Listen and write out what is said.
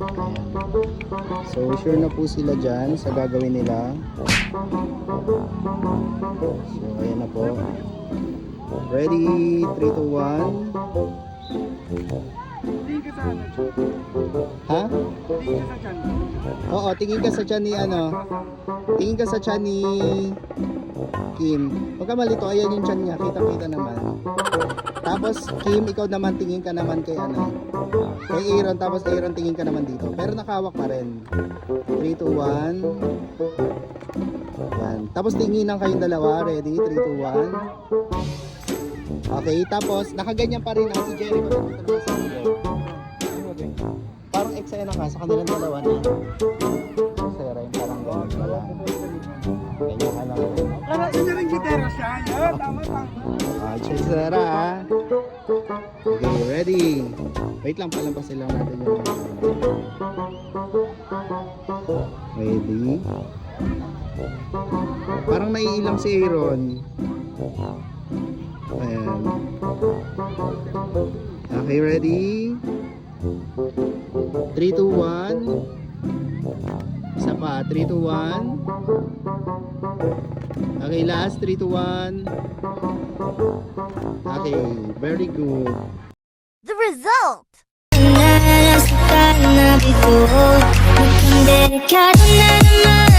Ayan. So sure na po sila dyan sa gagawin nila. So ayan na po. Ready? 3, 2, 1. Tingin ka sa ano? Ha? Tingin ka sa tiyan. Oo, tingin ka sa tiyan ni ano. Tingin ka sa tiyan ni Kim. Huwag ka malito, ayan yung tiyan niya. Kita-kita naman. Tapos Kim, ikaw naman tingin ka naman kay ano. Kay Aaron, tapos Aaron tingin ka naman dito. Pero nakahawak pa rin. 3, 2, 1. Yan. Tapos tinginan kayong dalawa. Ready? 3, 2, 1. Okay, tapos nakaganyan pa rin si Jericho. Dito naman sa ulo. Parang eksena ka sa kanilang dalawa na. Sera yung parang gano'n na lang. Ganyan ka lang. Para niya rin gitara siya. Yan, tama. Sera ah. Okay, ready. Wait lang, palampasin lang natin yung ready. Parang naiilang si Aaron. Ayan. Okay, ready? 3, 2, 1. Isa pa, 3, 2, 1. Okay, last, 3, 2, 1. Okay, very good. The result! 나 before. Delikado na naman